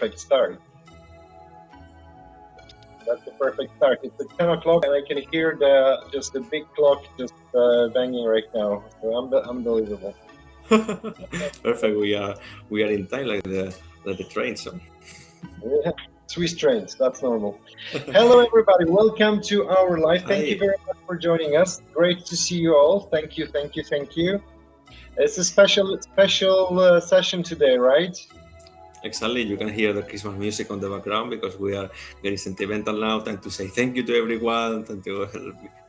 perfect start. That's the perfect start. It's at 10 o'clock and I can hear the big clock just banging right now. So unbelievable. Perfect. We are in time like the train. So Yeah. Swiss trains, that's normal. Hello everybody, welcome to our live. Thank you very much for joining us. Great to see you all. Thank you. It's a special session today, right? Exactly. You can hear the Christmas music on the background because we are very sentimental now. Time to say thank you to everyone, time to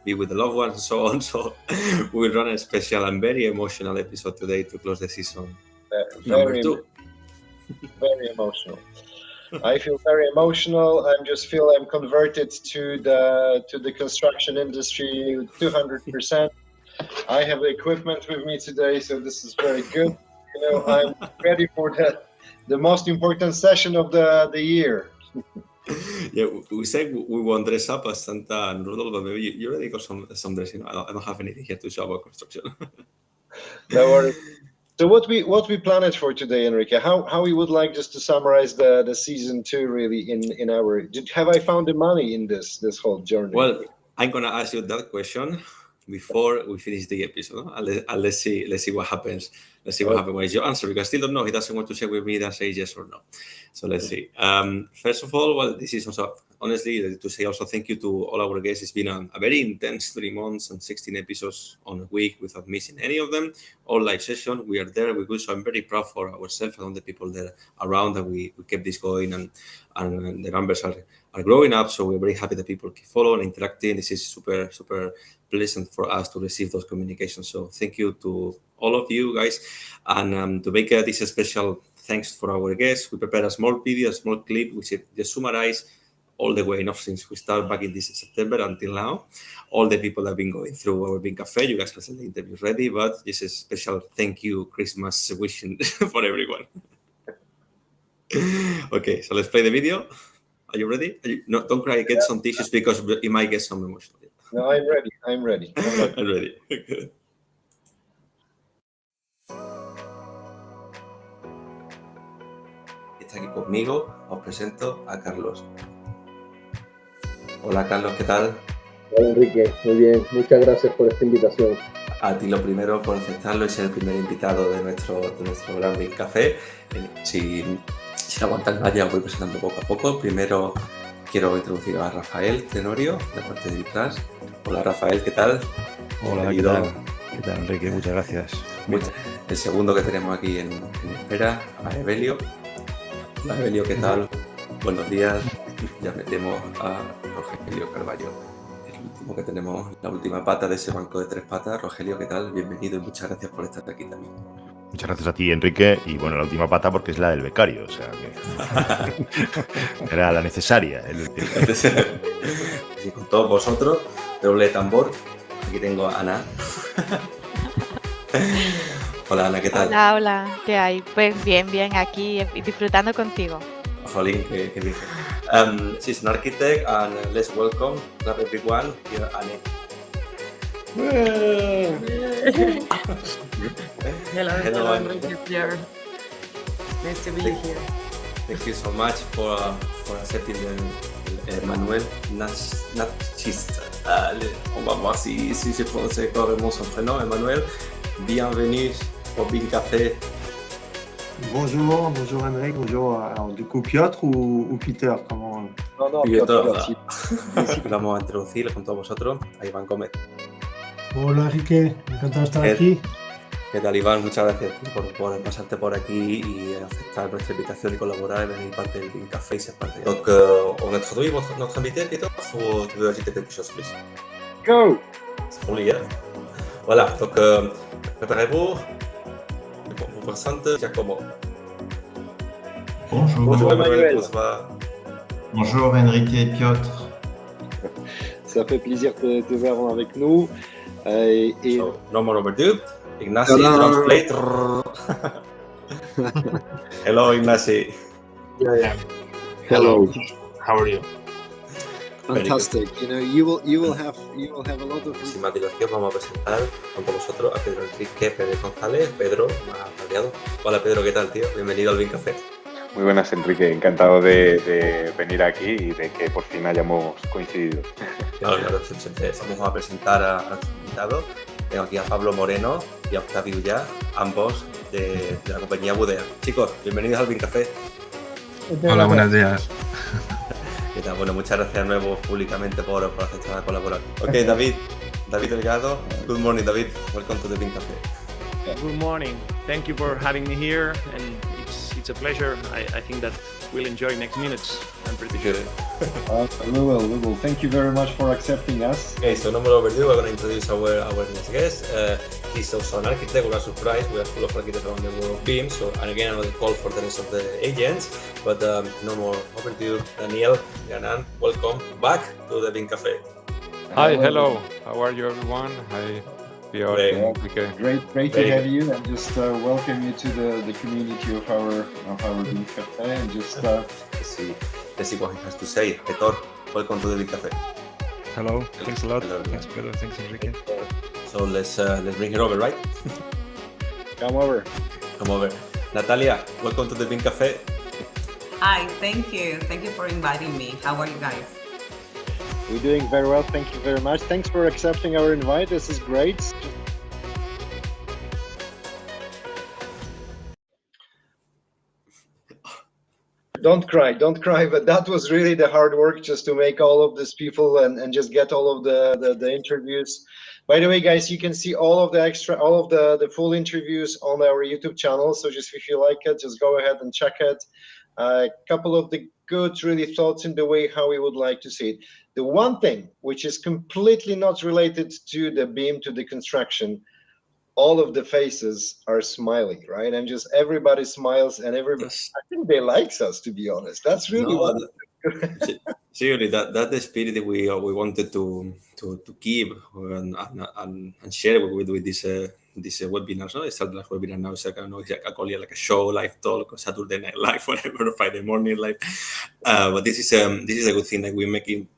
be with the loved ones and so on. So we'll run a special and very emotional episode today to close the season number 2. Very emotional. I feel very emotional. I'm converted to the construction industry 200%. I have the equipment with me today, so this is very good. I'm ready for the most important session of the year. Yeah, we say we won't dress up as Santa and Rudolph, but maybe you already got some dressing. I don't have anything here to show about construction. No worries. So what we planned for today, Enrique? How we would like just to summarize the season 2 really in our. Have I found the money in this whole journey? Well, I'm gonna ask you that question before we finish the episode. Let's see what happens. Let's see what happens when you answer, because I still don't know. He doesn't want to share with me that say yes or no. So let's see. First of all, well, this is also honestly to say also thank you to all our guests. It's been a very intense 3 months and 16 episodes on a week without missing any of them. All live session. We are there. We go. So I'm very proud for ourselves and all the people there around that we kept this going, and the numbers are growing up. So we're very happy that people keep following, interacting. This is super pleasant for us to receive those communications. So thank you to all of you guys. And to make this a special thanks for our guests, we prepared a small video, a small clip, which just summarize all the way enough since we started back in this September until now. All the people that have been going through our BIM Cafe. You guys have sent the interviews ready, but this is a special thank you Christmas wishing for everyone. Okay, so let's play the video. Are you ready? No, don't cry. Get some tissues because you might get some emotional. No, I'm ready. I'm ready. Good. Está aquí conmigo. Os presento a Carlos. Hola Carlos, ¿qué tal? Hola Enrique, muy bien. Muchas gracias por esta invitación. A ti lo primero por aceptarlo y ser el primer invitado de nuestro gran BIM Café. Si aguantas más, ya voy presentando poco a poco. Primero quiero introducir a Rafael Tenorio, de parte de Vitras. Hola Rafael, ¿qué tal? Hola, Bienvenido. ¿Qué tal Enrique? Muchas gracias. El segundo que tenemos aquí en espera, a Evelio. Hola Evelio, ¿qué tal? Buenos días. Ya metemos a Rogelio Carballo. El último que tenemos, la última pata de ese banco de 3 patas. Rogelio, ¿qué tal? Bienvenido y muchas gracias por estar aquí también. Muchas gracias a ti, Enrique. Y bueno, la última pata porque es la del becario, o sea que era la necesaria. Y con todos vosotros, doble tambor. Aquí tengo a Ana. Hola Ana, ¿qué tal? Hola, ¿qué hay? Pues bien, aquí disfrutando contigo. Jolín, qué bien. She's an architect and let's welcome everyone here, Anne. Hello, Enrique here. Nice to be here. Thank you so much for accepting the Manuel Nachiste. On va voir si je prononce correctement son prénom, Emmanuel. Bienvenue au BIM Café. Bonjour Enrique, bonjour. Alors, du coup, Piotr ou Peter, comment... No, Piotr, lo vamos a introducir con todos vosotros. A Iván Gómez. Hola Enrique, encantado de estar aquí. ¿Qué tal Iván? Muchas gracias por pasarte por aquí y aceptar nuestra invitación y colaborar en parte del BIM Café y ser parte de... Donc, on introduit notre invité, Peter, ou tu veux ajouter quelque chose plus? Go! C'est pour lui, hein? Voilà, donc préparez-vous. Je vous présente Giacomo. Bonjour Emmanuel. Bonjour Enrique et Piotr. Ça fait plaisir de te voir avec nous. So, no more overdue. Ignacy, translate. Hello, Ignacy. Yeah. Hello. How are you? Fantastic. You will have a lot of. Sin más dilación, vamos a presentar con vosotros a Pedro Enrique Pérez González. Pedro, más aliado. Hola Pedro, ¿qué tal, tío? Bienvenido al BIM Café. Muy buenas, Enrique. Encantado de venir aquí y de que por fin hayamos coincidido. Claro, vamos a presentar a nuestro invitado. Tengo aquí a Pablo Moreno y a Octavio Ya, ambos de la compañía Budea. Chicos, bienvenidos al BIM Café. Hola, buenos días. ¿Qué tal? Bueno, muchas gracias de nuevo públicamente por aceptar a colaborar. Ok, David Delgado. Good morning, David. Welcome to the BIM Café. Good morning. Thank you for having me here, and it's a pleasure. I think that we'll enjoy next minutes. I'm pretty sure. We will. Thank you very much for accepting us. Okay, so no more overdue. We're going to introduce our next guest. He's also an architect. We are surprised. We are full of architects around the world of BIM. So, and again, another call for the rest of the agents. But no more overdue. Daniel, Ganan, welcome back to the BIM Café. Hi, hello. How are you, everyone? Hi. Great to have you, and just welcome you to the community of our BIM Café, and just let's see what he has to say. Petor, welcome to the BIM Café. Hello. Thanks a lot. Thanks, Pedro. Thanks, Enrique. So let's bring her over, right? Come over. Natalia, welcome to the BIM Café. Hi, thank you. Thank you for inviting me. How are you guys? We're doing very well. Thank you very much. Thanks for accepting our invite. This is great. Don't cry. But that was really the hard work, just to make all of these people and just get all of the interviews. By the way, guys, you can see all of the full interviews on our YouTube channel. So just if you like it, just go ahead and check it. A couple of the good really thoughts in the way how we would like to see it. The one thing which is completely not related to the BIM, to the construction, all of the faces are smiling, right? And just everybody smiles, and everybody, I think they likes us, to be honest. That's really seriously, that's the spirit that we wanted to keep and share with this webinar. No, it's not like webinar now. It's like, I don't know, I call it like a show, live talk, or Saturday Night Live, whatever, Friday morning live. But this is a good thing that we're making.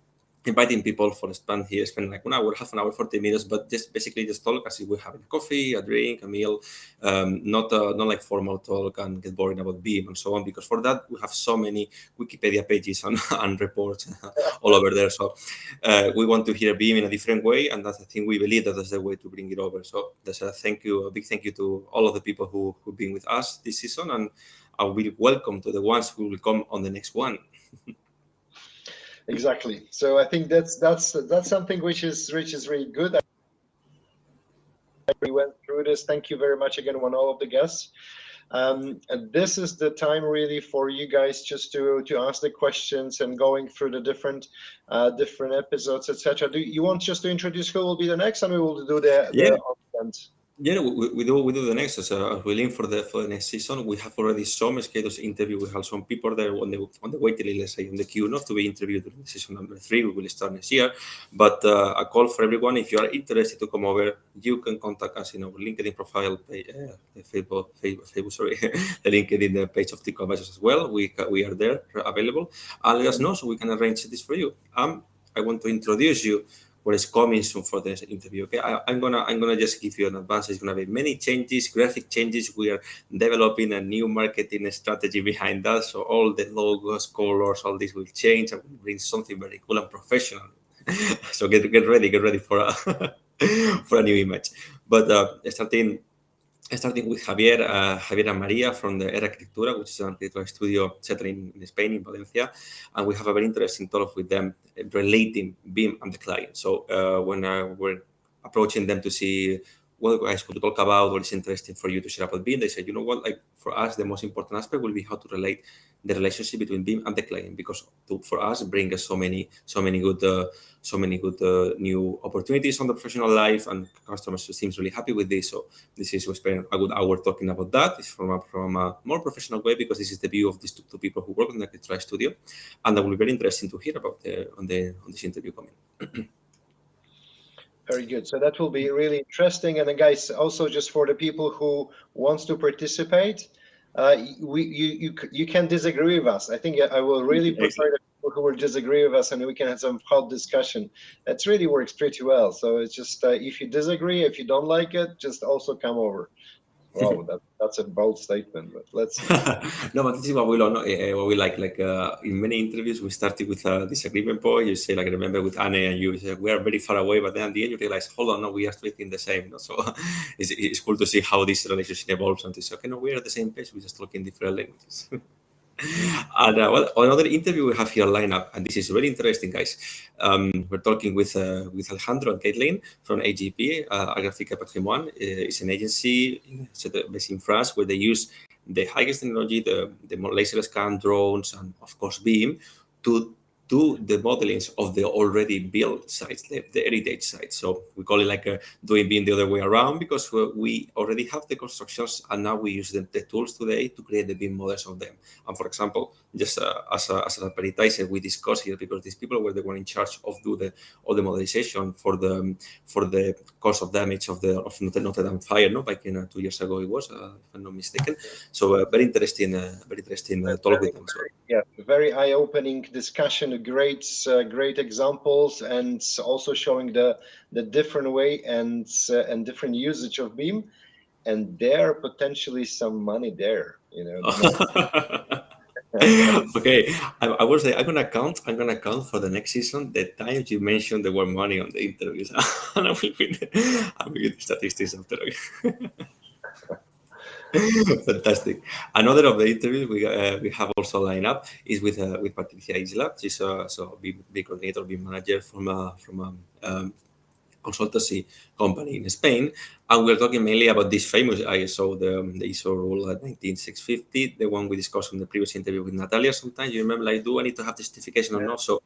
Inviting people for spend like 1 hour, half an hour, 40 minutes, but just basically just talk as if we're having a coffee, a drink, a meal, not like formal talk and get boring about BIM and so on, because for that we have so many Wikipedia pages and reports all over there. So we want to hear BIM in a different way, and that's the thing we believe that's the way to bring it over. So there's a big thank you to all of the people who've been with us this season, and I will welcome to the ones who will come on the next one. Exactly. So I think that's something which is really good. We went through this. Thank you very much again, all of the guests. And this is the time really for you guys just to ask the questions and going through the different episodes, etc. Do you want just to introduce who will be the next, and we will do the content? Yeah, we do the next. As we link for the next season, we have already some scheduled interview. We have some people there on the waiting list, let's say, on the queue, not to be interviewed during season number 3. We will start next year. But a call for everyone: if you are interested to come over, you can contact us in our LinkedIn profile, the LinkedIn page of Tico Advisors as well. We are there available. And let us know so we can arrange this for you. I want to introduce you what is coming soon for this interview. Okay, I'm gonna just give you an advance. It's gonna be many changes, graphic changes. We are developing a new marketing strategy behind us, so all the logos, colors, all this will change and will bring something very cool and professional. So get ready for a for a new image. But starting with Javier and Maria from the Era Arquitectura, which is an architectural studio settled in Spain, in Valencia. And we have a very interesting talk with them relating BIM and the client. So when we're approaching them to see what you guys could talk about, what is interesting for you to share about BIM, they said, you know what, like for us, the most important aspect will be how to relate the relationship between BIM and the client, because for us, bring us so many good new opportunities on the professional life, and customers seems really happy with this. So this is, we spend a good hour talking about that. It's from a more professional way, because this is the view of these two people who work in the architectural studio, and that will be very interesting to hear about on this interview coming. Very good. So that will be really interesting. And then, guys, also just for the people who wants to participate, you can disagree with us. I think I will really prefer the people who will disagree with us, and we can have some hot discussion. That really works pretty well. So it's just if you disagree, if you don't like it, just also come over. Wow, that's a bold statement, but let's see. No, but this is what we learn. What we like. In many interviews, we started with a disagreement point. You say, like, remember with Anne and you say we are very far away, but then at the end you realize, hold on, no, we are thinking the same. No? So it's cool to see how this relationship evolves and to say, okay, no, we are at the same page. We just talk in different languages. And well, another interview we have here lined up, and this is very interesting, guys. We're talking with Alejandro and Caitlin from AGP, Agraphica Patrimoine. It's an agency based in France where they use the highest technology, the more laser scan, drones, and of course BIM to do the modelings of the already built sites, the heritage sites. So we call it like doing BIM the other way around, because we already have the constructions and now we use the tools today to create the BIM models of them. And for example, just as an appetizer, we discuss here, because these people were the one in charge of do all the modelization for the cost of damage of Notre Dame fire, no, back in 2 years ago it was, if I'm not mistaken. So very interesting talk with them as well. Yeah, very eye-opening discussion, great examples, and also showing the different way and different usage of BIM, and there potentially some money there, you know. Okay, I will say I'm gonna count for the next season the times you mentioned the word money on the interviews, and I will give the statistics after. Fantastic. Another of the interviews we have also lined up is with Patricia Isla. She's a BIM coordinator, BIM manager from a consultancy company in Spain, and we're talking mainly about this famous ISO, the ISO rule 19650, the one we discussed in the previous interview with Natalia. Sometimes you remember, like, do I need to have the certification or not? So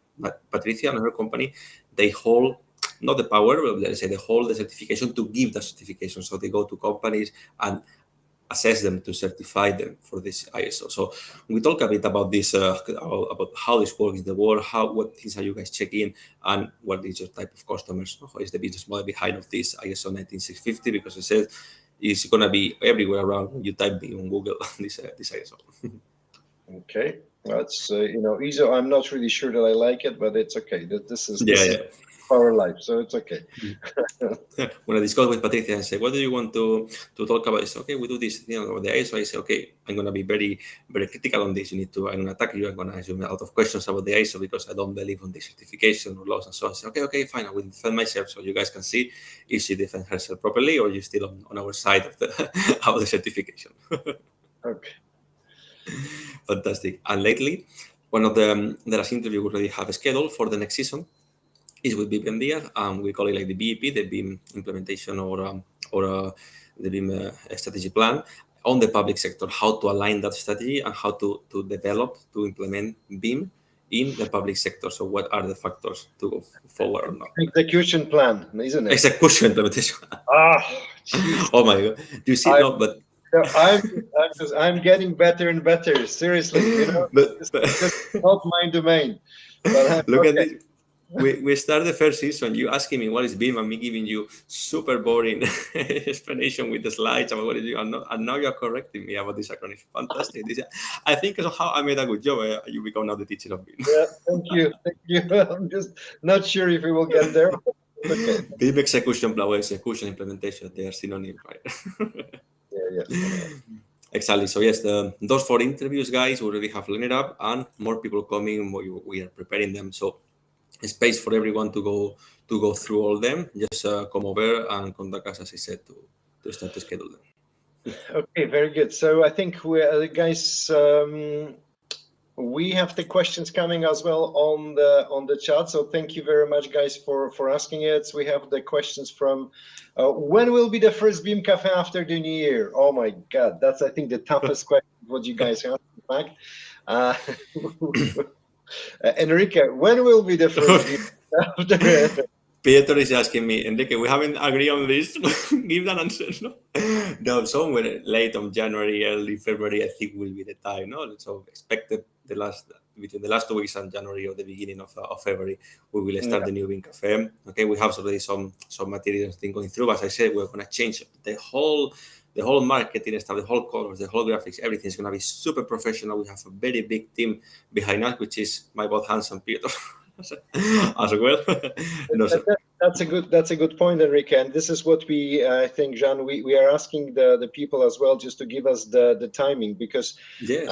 Patricia and her company, they hold not the power, but let's say they hold the certification to give the certification. So they go to companies and assess them to certify them for this ISO. So we talk a bit about this, about how this works in the world, what things are you guys checking, and what is your type of customers, how is the business model behind of this ISO 19650, because it says it's going to be everywhere around when you type in on Google this ISO. Okay, that's ISO. I'm not really sure that I like it, but it's okay. This is our life, so it's okay. When I discuss with Patricia and say, what do you want to talk about? It's okay, we do this, the ISO. I say, okay, I'm going to be very, very critical on this. I'm going to attack you. I'm going to ask you a lot of questions about the ISO because I don't believe on the certification or laws and so on. I say, okay, fine. I will defend myself so you guys can see if she defends herself properly or you're still on our side of the certification. Okay. Fantastic. And lately, one of the last interview we already have scheduled for the next season is with BIM India, and we call it like the BEP, the BIM implementation or the BIM strategy plan on the public sector, how to align that strategy and how to develop, to implement BIM in the public sector. So what are the factors to go forward or not? Execution plan, isn't it? Execution implementation. Geez. Oh my God. Do you see? I'm getting better and better. Seriously, it's not my domain. But look at this. We start the first season, you asking me what is BIM and me giving you super boring explanation with the slides about what it is, and now you're correcting me about this acronym. Fantastic. I think somehow I made a good job. You become now the teacher of BIM. Yeah, thank you. I'm just not sure if we will get there. Okay. BIM execution plan, execution implementation, they are synonyms, right? Yeah. Exactly. So yes, those 4 interviews, guys, we already have lined up, and more people coming. We are preparing them. So space for everyone to go through all them. Just come over and contact us, as I said, to start to schedule them. Okay, very good. So I think guys, we have the questions coming as well on the chat. So thank you very much, guys, for asking it. We have the questions from when will be the first BIM Cafe after the new year? Oh my God, that's I think the toughest question what you guys have. In fact. Enrique, when will be the first after? Peter is asking me, Enrique, we haven't agreed on this. Give an answer, no, somewhere late on January, early February, I think will be the time, no? So expected between the last 2 weeks and January or the beginning of February, we will start the new BIM Cafe. Okay, we have already some materials thing going through. As I said, we're going to change the whole marketing stuff, the whole colors, the whole graphics, everything is going to be super professional. We have a very big team behind us, which is my both hands and Peter as well. That's a good point, Enrique. And this is what we I think, Jean, we are asking the people as well just to give us the timing, because Yes,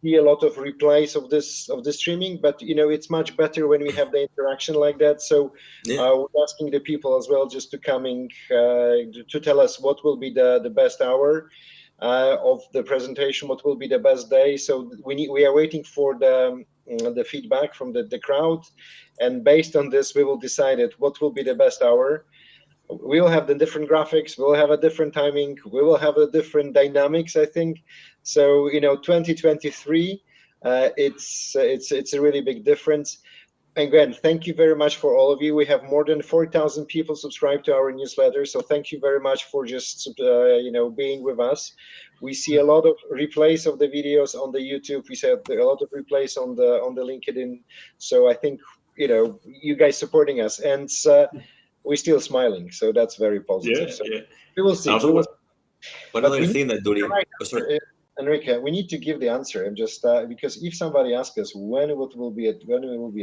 we see a lot of replays of this streaming, but it's much better when we have the interaction like that. So we're asking the people as well just to coming to tell us what will be the best hour of the presentation, what will be the best day. So we are waiting for the feedback from the crowd, and based on this we will decide what will be the best hour. We will have the different graphics, we'll have a different timing, we will have a different dynamics, I think. So 2023, it's a really big difference. Again, thank you very much for all of you. We have more than 4,000 people subscribed to our newsletter, so thank you very much for just being with us. We see a lot of replays of the videos on the YouTube. We see a lot of replays on the LinkedIn. So I think you guys supporting us, and we're still smiling, so that's very positive. We will see. One other thing that during Enrique, we need to give the answer. And just because if somebody asks us when it will be a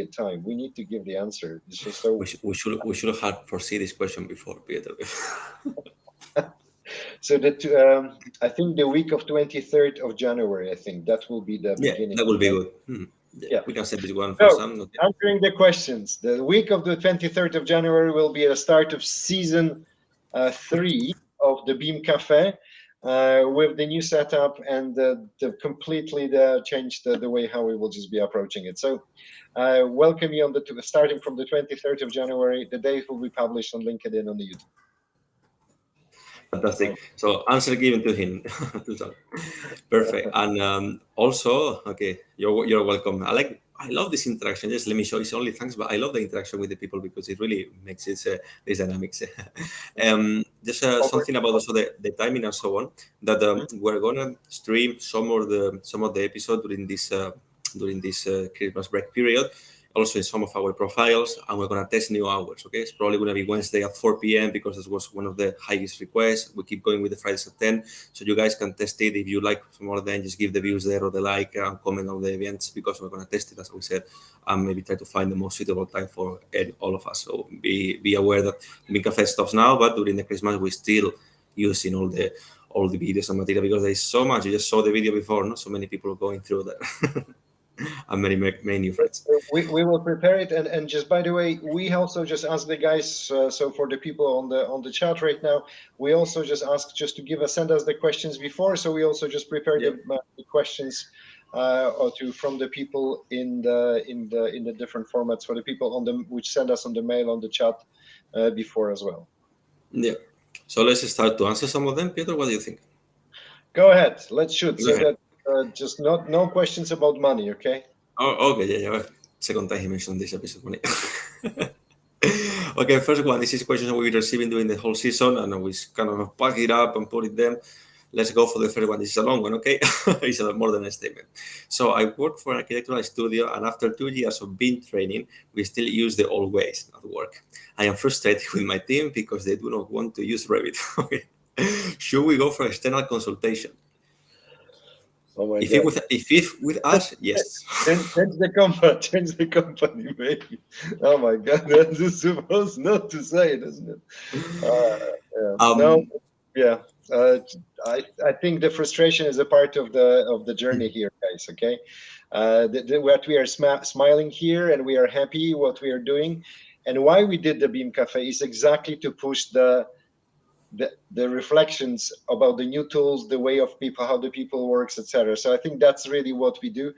time, we need to give the answer. It's just so we should have foreseen this question before, Peter. So that I think the week of 23rd of January, I think that will be the beginning. That will be good. Yeah, we can set this one for some. Answering the questions, the week of the 23rd of January will be the start of season 3 of the BIM Cafe. With the new setup and the completely changed the way how we will just be approaching it. So welcome you on starting from the 23rd of January. The date will be published on LinkedIn, on the YouTube. Fantastic. So answer given to him. Perfect. And also, okay, you're welcome. I love this interaction. Just let me show you. It's only thanks, but I love the interaction with the people because it really makes it this dynamics. Just something about also the timing and so on. That we're gonna stream some of the episode during this Christmas break period. Also in some of our profiles, and we're going to test new hours. Okay, it's probably going to be Wednesday at 4 p.m. because this was one of the highest requests. We keep going with the Fridays at 10, so you guys can test it. If you like more, then just give the views there or the like and comment on the events, because we're going to test it, as we said, and maybe try to find the most suitable time for all of us. So be aware that BIM Cafe stops now, but during the Christmas we're still using all the videos and material because there is so much. You just saw the video before, no? So many people going through that. And many new friends. We will prepare it, and just by the way, we also just ask the guys. So for the people on the chat right now, we also just ask just to send us the questions before. So we also just prepare the questions from the people in the different formats for the people which send us on the mail on the chat before as well. Yeah. So let's start to answer some of them. Peter, what do you think? Go ahead. Let's shoot. That just no questions about money, okay? Oh, okay, yeah. Second time he mentioned this episode money. Okay, first one. This is questions that we're receiving during the whole season, and we kind of pack it up and put it them. Let's go for the first one. This is a long one, okay? It's more than a statement. So I work for an architectural studio, and after 2 years of BIM training, we still use the old ways at work. I am frustrated with my team because they do not want to use Revit. Okay. Should we go for external consultation? Oh my if God. If with us, yes. Change the company, maybe. Oh my God, that's supposed not to say it, isn't it? I think the frustration is a part of the journey here, guys. Okay, what we are smiling here, and we are happy what we are doing, and why we did the BIM Cafe is exactly to push the reflections about the new tools, the way of people, how the people works, etc. So I think that's really what we do.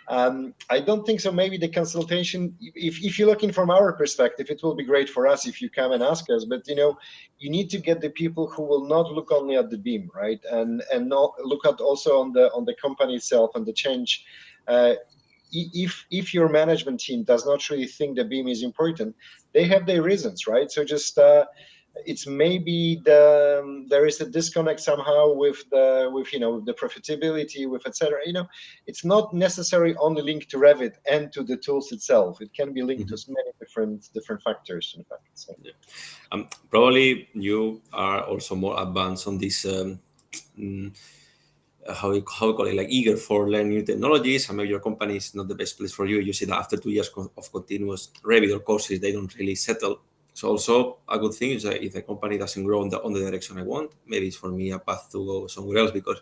I don't think so. Maybe the consultation, if you're looking from our perspective, it will be great for us if you come and ask us. But you need to get the people who will not look only at the BIM, right, and not look at also on the company itself and the change. If your management team does not really think the BIM is important, they have their reasons, right? So just it's maybe there is a disconnect somehow with the profitability, with etc. It's not necessarily only linked to Revit and to the tools itself. It can be linked to many different factors, in fact. So. Yeah. Probably you are also more advanced on this. How you call it, like eager for learning new technologies, and maybe your company is not the best place for you. You see that after 2 years of continuous Revit or courses, they don't really settle So also a good thing is that if the company doesn't grow on the direction I want, maybe it's for me a path to go somewhere else, because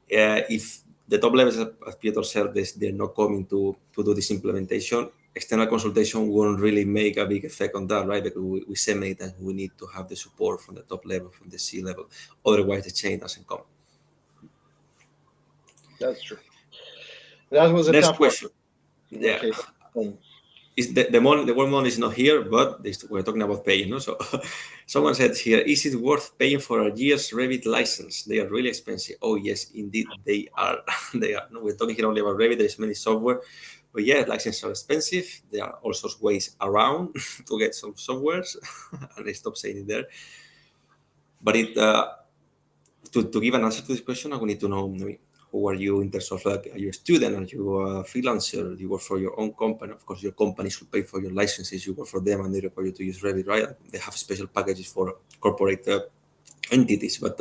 if the top levels, as Piotr said, they're not coming to do this implementation, external consultation won't really make a big effect on that, right? Because we say many times we need to have the support from the top level, from the C level. Otherwise, the change doesn't come. That's true. That was a Next tough question. one. Yeah. Okay. Is the word money is not here, but we're talking about paying. No? So someone said here, is it worth paying for a year's Revit license? They are really expensive. Oh yes, indeed they are. They are. No, we're talking here only about Revit. There's many software, but yeah, licenses are expensive. There are also ways around to get some softwares, and I stop saying it there. But to give an answer to this question, I will need to know who are you in terms of, like, are you a student, are you a freelancer, do you work for your own company? Of course, your company should pay for your licenses, you work for them and they require you to use Revit, right? They have special packages for corporate entities, but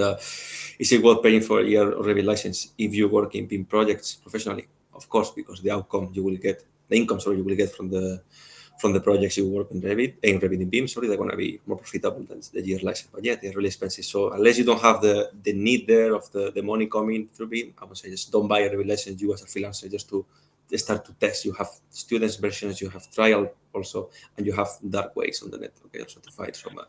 is it worth paying for a year Revit license if you work in BIM projects professionally? Of course, because the outcome you will get, the income, sorry, you will get from the projects you work in Revit in BIM, sorry, they're going to be more profitable than the year license. But yeah, they're really expensive. So unless you don't have the need there of the money coming through BIM, I would say just don't buy a Revit license, you as a freelancer, just to start to test. You have students versions, you have trial also, and you have dark ways on the net, okay, also to find some.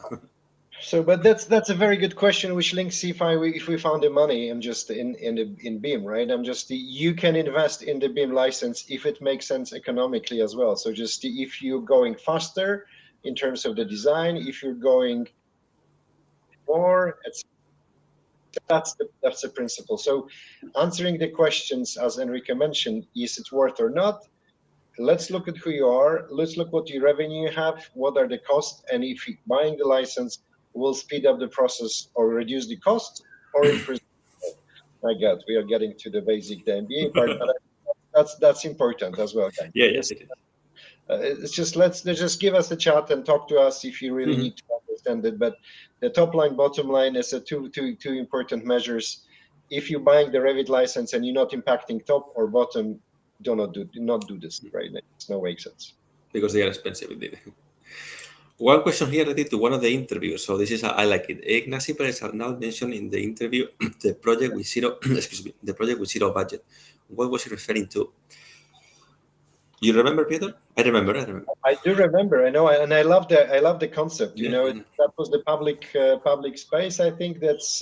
So, but that's a very good question, which links if we found the money. I'm just in BIM, right? You can invest in the BIM license if it makes sense economically as well. So just if you're going faster in terms of the design, if you're going more, that's the principle. So answering the questions, as Enrique mentioned, is it worth or not? Let's look at who you are. Let's look what your revenue you have, what are the costs, and if buying the license will speed up the process or reduce the cost or increase. My God, we are getting to the basic, the MBA part, but that's important as well, guys. Yeah, yes, it is. It's just let's just give us a chat and talk to us if you really need to understand it. But the top line, bottom line is two important measures. If you're buying the Revit license and you're not impacting top or bottom, do not do this, right? It's no way sense. Because they are expensive indeed. One question here related to one of the interviews. So this is, I like it. Ignacy Perez Arnal mentioned in the interview the project with zero budget. What was he referring to? You remember, Peter? I remember. I do remember. I know, and I love the concept. You know, that was the public space. I think that's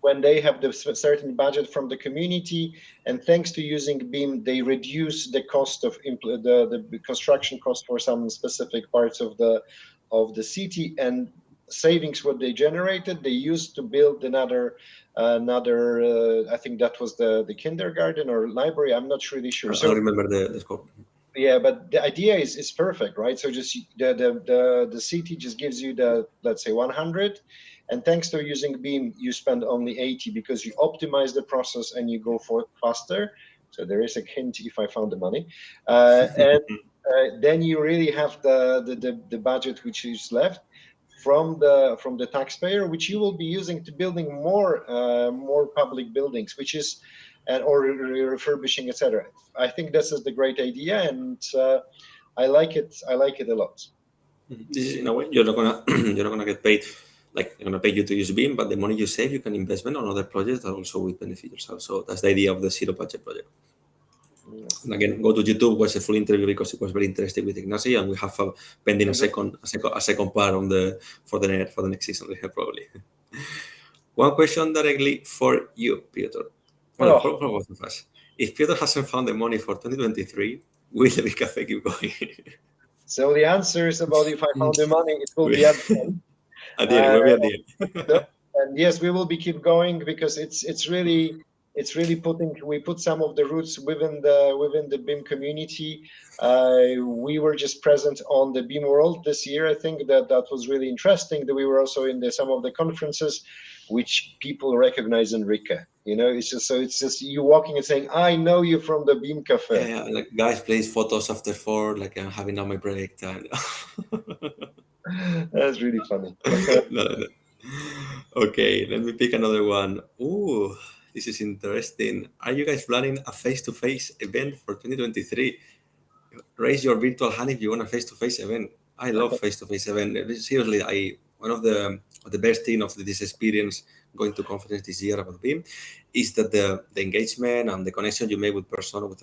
when they have the certain budget from the community, and thanks to using BIM, they reduce the cost of the construction cost for some specific parts of the city, and savings what they generated they used to build another I think that was the kindergarten or library. I'm not really sure. I remember the scope. Yeah, but the idea is perfect, right? So just the city just gives you the, let's say, 100, and thanks to using BIM, you spend only 80 because you optimize the process and you go for faster. So there is a hint if I found the money, and then you really have the budget which is left from the taxpayer, which you will be using to building more public buildings, which is or refurbishing, etc. I think this is the great idea, and I like it. I like it a lot. This is, in a way, you're not gonna get paid. Like, they're gonna pay you to use BIM, but the money you save, you can investment on other projects that also will benefit yourself. So that's the idea of the zero budget project. And again, go to YouTube, watch the full interview because it was very interesting with Ignacy, and we have pending a second part for the next season probably. One question directly for you, Piotr. Well, for both of us. If Piotr hasn't found the money for 2023, will the Big Cafe keep going? So the answer is about if I found the money, it will be at the end. It will be at the end. And yes, we will be keep going because it's really we put some of the roots within the BIM community. We were just present on the BIM World this year. I think that was really interesting. That we were also in some of the conferences, which people recognize Enrique. You know, it's just you walking and saying, "I know you from the BIM Cafe." Yeah, like guys plays photos after 4, like I'm having on my break time. That's really funny. No. Okay, let me pick another one. Ooh, this is interesting. Are you guys planning a face-to-face event for 2023? Raise your virtual hand if you want a face-to-face event. I love face-to-face event. Seriously, one of the best thing of this experience going to conference this year about BIM is that the engagement and the connection you make with the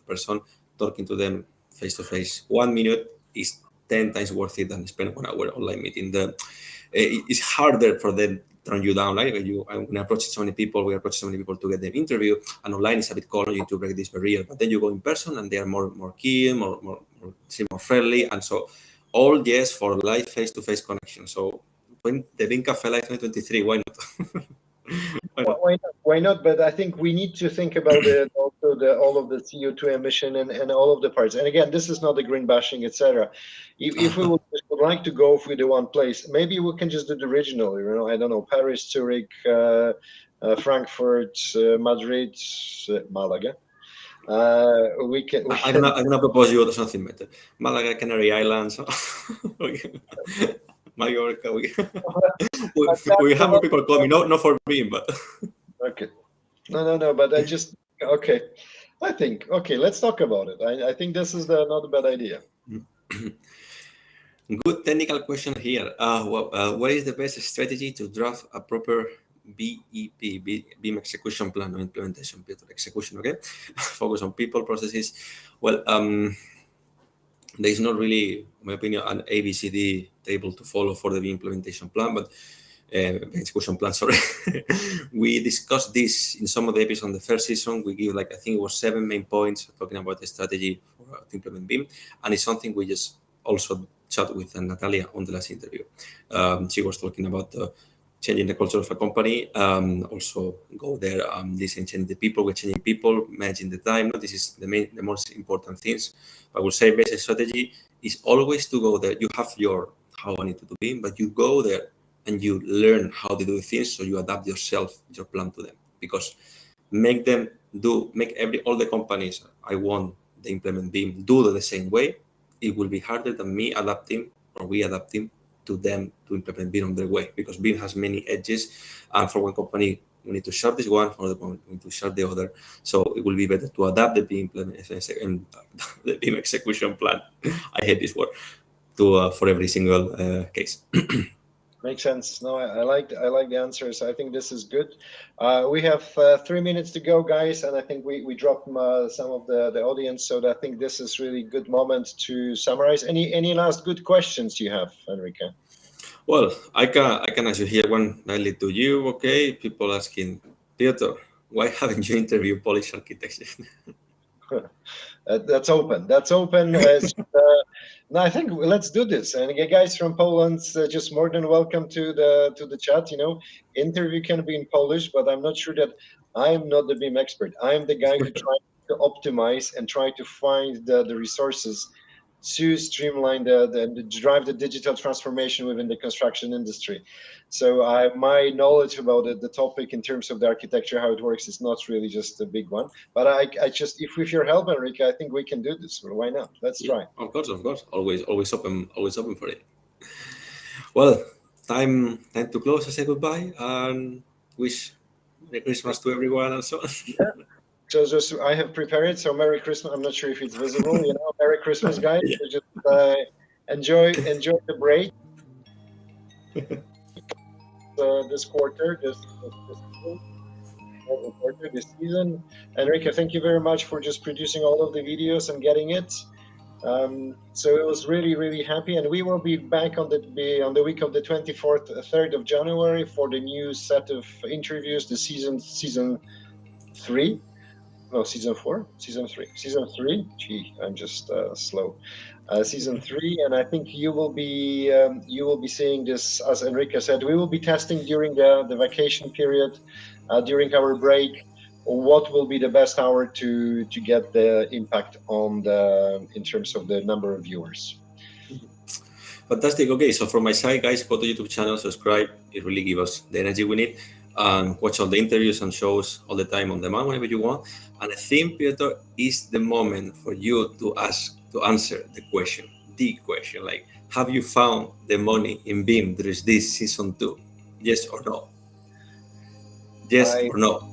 person, talking to them face-to-face. 1 minute is 10 times worth it than spend 1 hour online meeting. It's harder for them to turn you down. Like when I approach so many people, to get them interview, and online is a bit challenging to break this barrier. But then you go in person, and they are more keen, more friendly, and so all yes for live face-to-face connection. So when the BIM Cafe Live 2023, why not? Why not? But I think we need to think about also all of the CO2 emission and all of the parts. And again, this is not the green bashing, etc. If we would like to go with the one place, maybe we can just do the original. I don't know, Paris, Zurich, Frankfurt, Madrid, Malaga. We can. I'm gonna propose you something better. Malaga, Canary Islands, Mallorca. We have more people coming. Not for BIM, but okay. No. But I just okay. I think okay. Let's talk about it. I think this is not a bad idea. Good technical question here. What is the best strategy to draft a proper BEP, BIM execution plan or implementation period? Execution, okay? Focus on people, processes. Well, there is not really, in my opinion, an ABCD table to follow for the BIM implementation plan, but execution plan, sorry. We discussed this in some of the episodes on the first season. We give I think it was 7 main points talking about the strategy to implement BIM. And it's something we just also chat with Natalia on the last interview. She was talking about changing the culture of a company, also go there, changing the people, we're changing people, managing the time. This is the most important things. I would say basic strategy is always to go there. You have how I need to do BIM, but you go there and you learn how to do things, so you adapt your plan to them. Because make all the companies I want they implement BIM do it the same way, it will be harder than we adapting to them to implement BIM on their way, because BIM has many edges, and for one company we need to share this one, for the one we need to share the other. So it will be better to adapt the BIM the BIM execution plan. I hate this word for every single case. Makes sense. No, I like the answers. I think this is good. We have 3 minutes to go, guys, and I think we dropped some of the audience, so I think this is really good moment to summarize. Any last good questions you have, Enrique? Well, I can ask you here one directly to you. Okay, people asking, Piotr, why haven't you interviewed Polish architects? That's open. No, I think let's do this. And guys from Poland, just more than welcome to the chat. Interview can be in Polish, but I'm not sure that I'm not the BIM expert. I'm the guy who tries to optimize and try to find the resources to streamline the drive the digital transformation within the construction industry. So my knowledge about the topic in terms of the architecture, how it works, is not really just a big one. But I just, if with your help, Enrique, I think we can do this. Why not? Let's try. Of course. Always open for it. Well, time to close. I say goodbye and wish Merry Christmas to everyone and so on. Yeah. So just I have prepared. So Merry Christmas. I'm not sure if it's visible. Merry Christmas, guys. Yeah. So just enjoy the break. This quarter, this season. Enrique, thank you very much for just producing all of the videos and getting it. So it was really happy, and we will be back on the week of the 24th, 3rd of January for the new set of interviews, the season 3. No, season 4, season 3. Gee, I'm just slow. Season 3, and I think you will be seeing this, as Enrique said. We will be testing during the vacation period, during our break, what will be the best hour to get the impact in terms of the number of viewers. Fantastic. Okay, so from my side, guys, go to YouTube channel, subscribe. It really gives us the energy we need. Watch all the interviews and shows all the time on demand whenever you want. And I think, Piotr, is the moment for you to answer the question, like, have you found the money in BIM? There is this season 2. Yes or no? Yes or no?